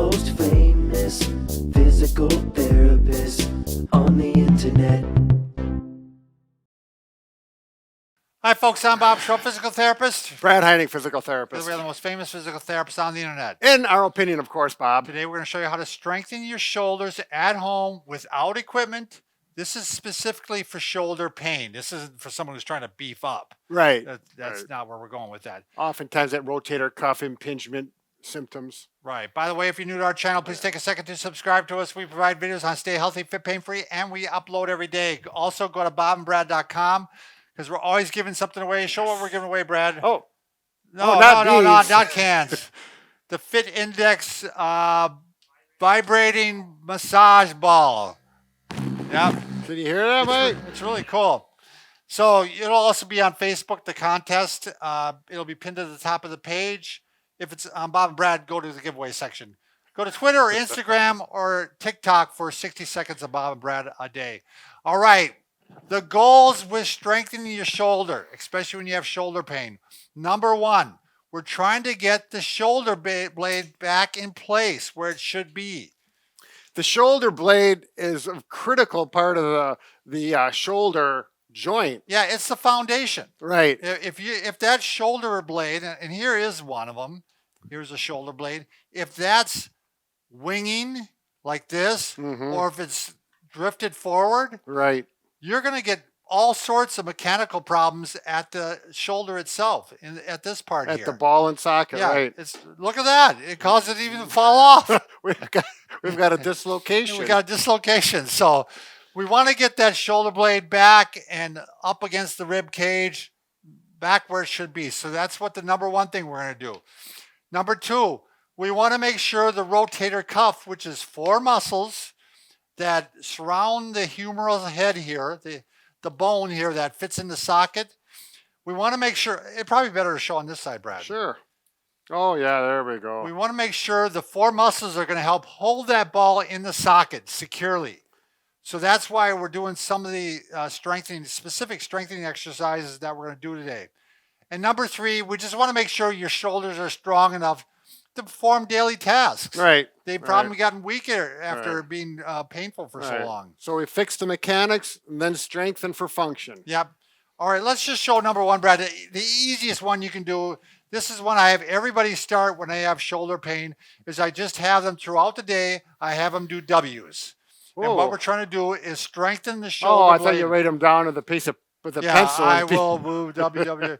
most famous physical therapist on the internet. Hi folks, I'm Bob Schrupp, physical therapist. Brad Heining, physical therapist. We are the most famous physical therapists on the internet. In our opinion, of course, Bob. Today we're going to show you how to strengthen your shoulders at home without equipment. This is specifically for shoulder pain. This isn't for someone who's trying to beef up. Right. That's not where we're going with that. Oftentimes that rotator cuff impingement symptoms. Right. By the way, if you're new to our channel, please take a second to subscribe to us. We provide videos on stay healthy, fit, pain-free, and we upload every day. Also, go to bobandbrad.com because we're always giving something away. Show what we're giving away, Brad. Oh. No, not cans. The FITINDEX vibrating massage ball. Yep. Did you hear that, Mike? It's really cool. So it'll also be on Facebook, the contest. It'll be pinned to the top of the page. If it's on Bob and Brad, go to the giveaway section. Go to Twitter or Instagram or TikTok for 60 seconds of Bob and Brad a day. All right. The goals with strengthening your shoulder, especially when you have shoulder pain. Number one, we're trying to get the shoulder blade back in place where it should be. The shoulder blade is a critical part of the shoulder joint. Yeah, it's the foundation. Right. If that shoulder blade, and here is one of them, here's a shoulder blade. If that's winging like this, or if it's drifted forward, right, you're going to get all sorts of mechanical problems at the shoulder itself, at this part here. At the ball and socket, yeah, right. Look at that. It caused it even to fall off. We've got a dislocation. We've got a dislocation. So we want to get that shoulder blade back and up against the rib cage, back where it should be. So that's what the number one thing we're going to do. Number two, we want to make sure the rotator cuff, which is 4 muscles that surround the humeral head here, the bone here that fits in the socket. We want to make sure, it'd probably be better to show on this side, Brad. Sure. Oh, yeah, there we go. We want to make sure the 4 muscles are going to help hold that ball in the socket securely. So that's why we're doing some of the specific strengthening exercises that we're going to do today. And number 3, we just want to make sure your shoulders are strong enough to perform daily tasks. Right. They've probably gotten weaker after being painful for so long. So we fix the mechanics and then strengthen for function. Yep. All right, let's just show number 1, Brad. The easiest one you can do, this is one I have everybody start when they have shoulder pain, is I just have them throughout the day, I have them do W's. Whoa. And what we're trying to do is strengthen the shoulder blade. Oh, I thought you write them down with a piece of with a pencil. Yeah, I will move W.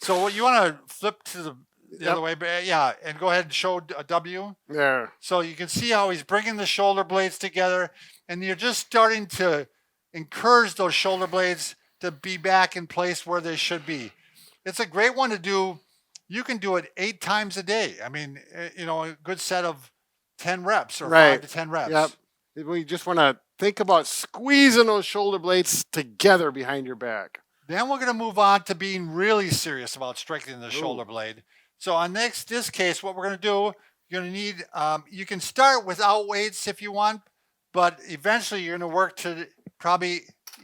So you want to flip to the other way, yeah, and go ahead and show a W. There. So you can see how he's bringing the shoulder blades together, and you're just starting to encourage those shoulder blades to be back in place where they should be. It's a great one to do. You can do it 8 times a day. I mean, a good set of 10 reps or 5 to 10 reps. Yep. We just want to think about squeezing those shoulder blades together behind your back. Then we're going to move on to being really serious about strengthening the shoulder blade. So on this case, what we're going to do, you're going to need, you can start without weights if you want, but eventually you're going to work to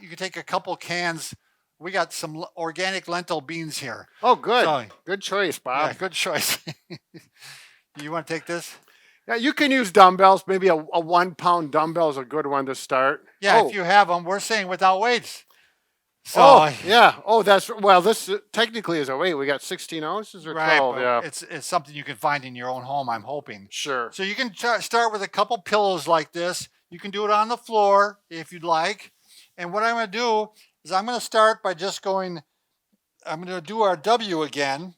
you can take a couple cans. We got some organic lentil beans here. Oh, good. So, good choice, Bob. Yeah, good choice. Do you want to take this? Yeah, you can use dumbbells. Maybe a 1-pound dumbbell is a good one to start. Yeah, if you have them. We're saying without weights. So, yeah. Oh, this technically is a weight. We got 16 ounces or 12. Yeah. It's something you can find in your own home, I'm hoping. Sure. So you can start with a couple pillows like this. You can do it on the floor if you'd like. And what I'm going to do is I'm going to start by just I'm going to do our W again.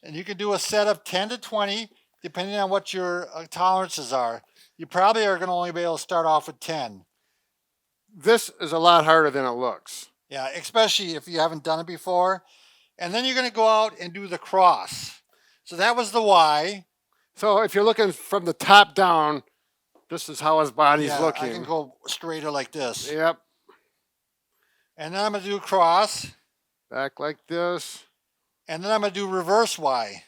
And you can do a set of 10 to 20, depending on what your tolerances are. You probably are going to only be able to start off with 10. This is a lot harder than it looks. Yeah, especially if you haven't done it before. And then you're going to go out and do the cross. So that was the Y. So if you're looking from the top down, this is how his body's looking. I can go straighter like this. Yep. And then I'm going to do cross. Back like this. And then I'm going to do reverse Y.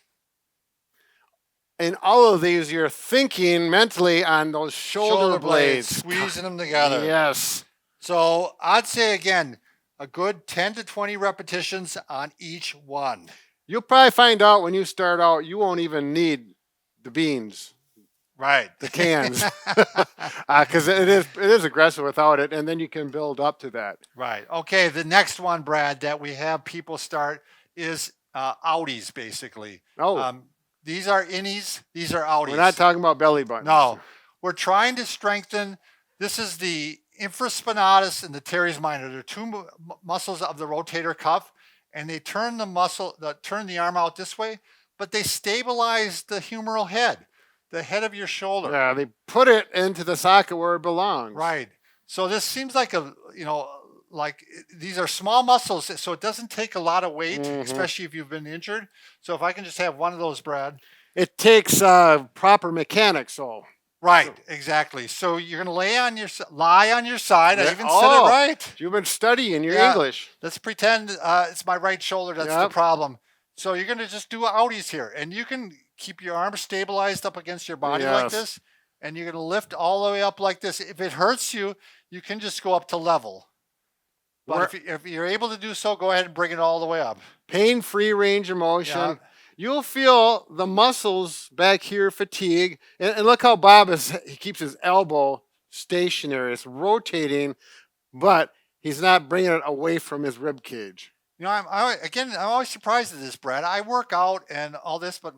In all of these, you're thinking mentally on those shoulder blades. Squeezing them together. Yes. So I'd say, again, a good 10 to 20 repetitions on each one. You'll probably find out when you start out, you won't even need the beans. Right. the cans, because it is aggressive without it, and then you can build up to that. Right. Okay. The next one, Brad, that we have people start is outies, basically. Oh, These are innies. These are outies. we're not talking about belly buttons. No, we're trying to strengthen. This is the infraspinatus and the teres minor. They're two muscles of the rotator cuff, and they turn turn the arm out this way, but they stabilize the humeral head, the head of your shoulder. Yeah, they put it into the socket where it belongs. Right. So this seems like like these are small muscles, so it doesn't take a lot of weight, especially if you've been injured. So if I can just have one of those, Brad. It takes proper mechanics, so. Right, exactly. So you're gonna lie on your side. I Yeah. even said it right. You've been studying your Yeah. English. Let's pretend it's my right shoulder. That's the Yep. problem. So you're gonna just do outies here, and you can keep your arm stabilized up against your body like Yes. this, and you're gonna lift all the way up like this. If it hurts you, you can just go up to level. But if you're able to do so, go ahead and bring it all the way up. Pain-free range of motion. Yeah. You'll feel the muscles back here fatigue. And look how Bob he keeps his elbow stationary. It's rotating, but he's not bringing it away from his rib cage. I'm always surprised at this, Brad. I work out and all this, but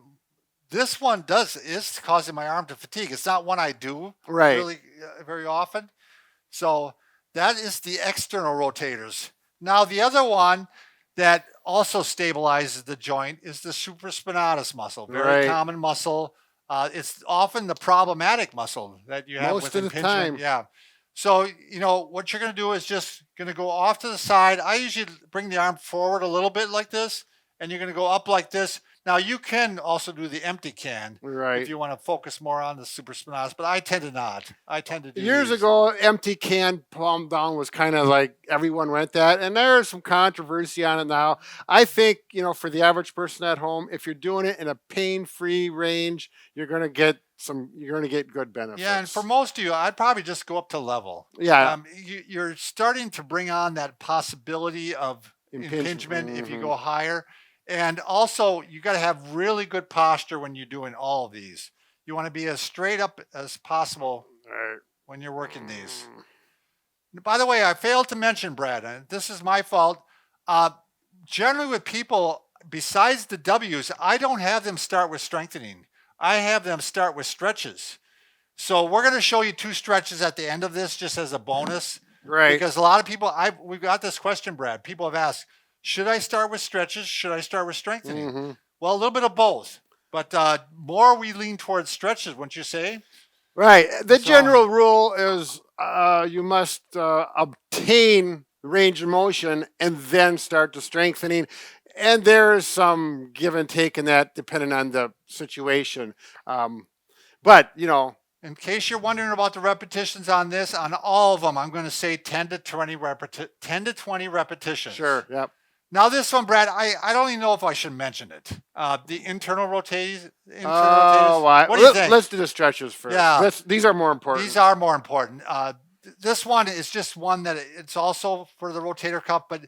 this one is causing my arm to fatigue. It's not one I do Right. really very often. So that is the external rotators. Now the other one that also stabilizes the joint is the supraspinatus muscle. Very Right. common muscle. It's often the problematic muscle that you have Most with of the impingement. time. Yeah. So, what you're going to do is just going to go off to the side. I usually bring the arm forward a little bit like this, and you're going to go up like this. Now, you can also do the empty can Right. if you want to focus more on the supraspinatus, but I tend to not. I tend to do Years these. ago, empty can palm down was kind of like everyone went that, and there's some controversy on it now. I think, for the average person at home, if you're doing it in a pain-free range, you're going to get good benefits. Yeah, and for most of you, I'd probably just go up to level. Yeah. You're starting to bring on that possibility of impingement if you go higher. And also, you got to have really good posture when you're doing all of these. You want to be as straight up as possible Right. when you're working these. By the way, I failed to mention, Brad, and this is my fault. Generally with people, besides the W's, I don't have them start with strengthening. I have them start with stretches. So we're going to show you 2 stretches at the end of this just as a bonus. Right. Because a lot of people, we've got this question, Brad. People have asked, should I start with stretches? Should I start with strengthening? Well, a little bit of both. But more we lean towards stretches, wouldn't you say? Right. The general rule is you must obtain range of motion and then start the strengthening. And there's some give and take in that depending on the situation. But, In case you're wondering about the repetitions on this, on all of them, I'm going to say 10 to 20 repetitions. Sure. Yep. Now this one, Brad, I don't even know if I should mention it. The internal rotators. Why? What do you think? Let's do the stretches first. Yeah. These are more important. These are more important. This one is just one that it's also for the rotator cuff, but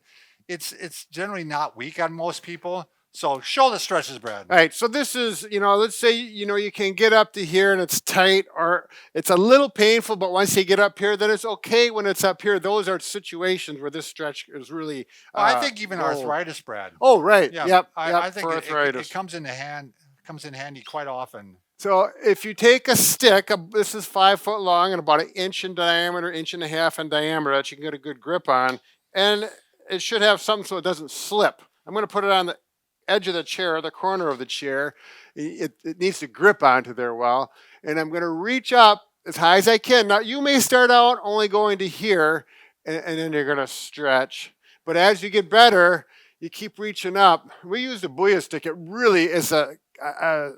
it's generally not weak on most people. So show the stretches, Brad. All right, so this is, let's say, you can get up to here and it's tight or it's a little painful, but once you get up here, then it's okay when it's up here. Those are situations where this stretch is really. I think even low. arthritis, Brad. Oh, right. Yeah, Yep. I think for it arthritis. comes in handy quite often. So if you take a stick, this is 5 foot long and about 1 inch in diameter, 1.5 inches in diameter that you can get a good grip on, and it should have something so it doesn't slip. I'm going to put it on the edge of the chair, the corner of the chair. It needs to grip onto there well. And I'm going to reach up as high as I can. Now, you may start out only going to here, and then you're going to stretch. But as you get better, you keep reaching up. We use the Booyah stick. It really is a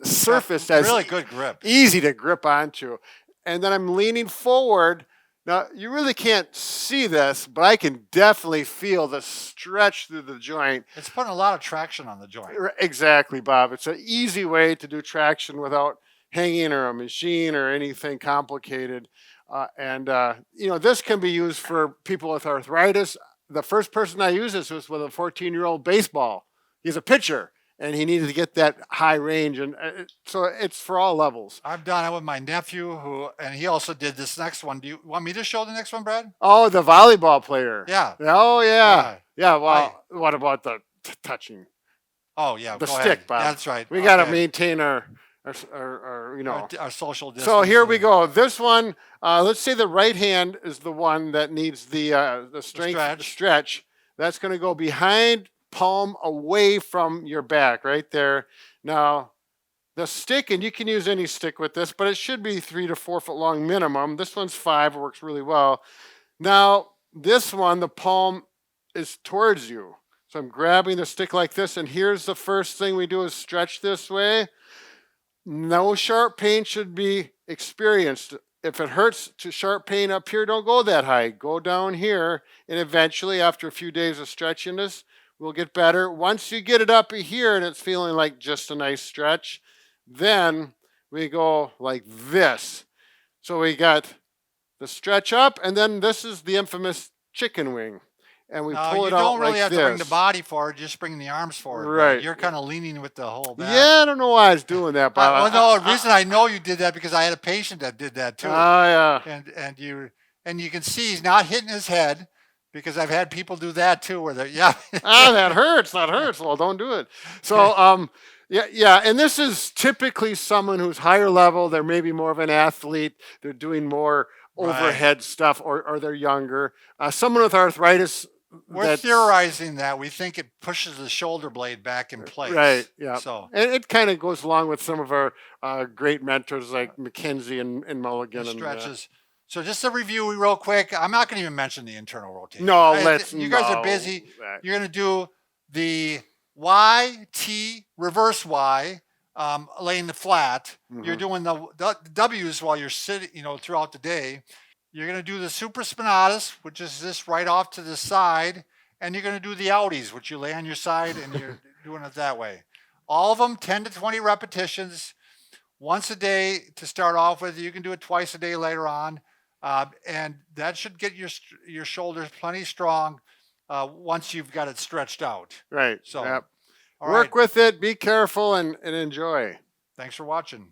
surface that's really good grip. easy to grip onto. And then I'm leaning forward. Now, you really can't see this, but I can definitely feel the stretch through the joint. It's putting a lot of traction on the joint. Exactly, Bob. It's an easy way to do traction without hanging or a machine or anything complicated. This can be used for people with arthritis. The first person I used this was with a 14-year-old baseball. He's a pitcher, and he needed to get that high range, and so it's for all levels. I've done it with my nephew, and he also did this next one. Do you want me to show the next one, Brad? Oh, the volleyball player. Yeah. Oh yeah. Yeah. Well, Oh. what about the touching Oh yeah, the go stick, ahead. Bob? That's right. We got to Okay. maintain our you know. Our social distance. So here we go. This one, let's say the right hand is the one that needs the strength stretch. That's going to go behind, palm away from your back, right there. Now, the stick, and you can use any stick with this, but it should be 3 to 4 foot long minimum. This one's 5, it works really well. Now, this one, the palm is towards you. So I'm grabbing the stick like this, and here's the first thing we do is stretch this way. No sharp pain should be experienced. If it hurts to sharp pain up here, don't go that high. Go down here, and eventually, after a few days of stretching this, we'll get better. Once you get it up here and it's feeling like just a nice stretch, then we go like this. So we got the stretch up, and then this is the infamous chicken wing. And we pull it out like this. You don't really have to bring the body forward, just bring the arms forward. Right. You're kind of leaning with the whole back. Yeah, I don't know why I was doing that, but well, no, the reason I know you did that because I had a patient that did that too. Oh yeah. And you can see he's not hitting his head because I've had people do that too, where they're that hurts. That hurts. Well, don't do it. So yeah, and this is typically someone who's higher level. They're maybe more of an athlete. They're doing more overhead stuff, or they're younger. Someone with arthritis. We're theorizing that we think it pushes the shoulder blade back in place. Right. Yeah. So and it kind of goes along with some of our great mentors like McKenzie and Mulligan. Stretches. So just a review real quick. I'm not going to even mention the internal rotation. No, You guys are busy. You're going to do the Y, T, reverse Y, laying the flat. Mm-hmm. You're doing the W's while you're sitting, throughout the day. You're going to do the supraspinatus, which is this right off to the side. And you're going to do the outies, which you lay on your side and you're doing it that way. All of them 10 to 20 repetitions once a day to start off with. You can do it twice a day later on. And that should get your shoulders plenty strong once you've got it stretched out. Right. So yep. all Work right. with it. Be careful and enjoy. Thanks for watching.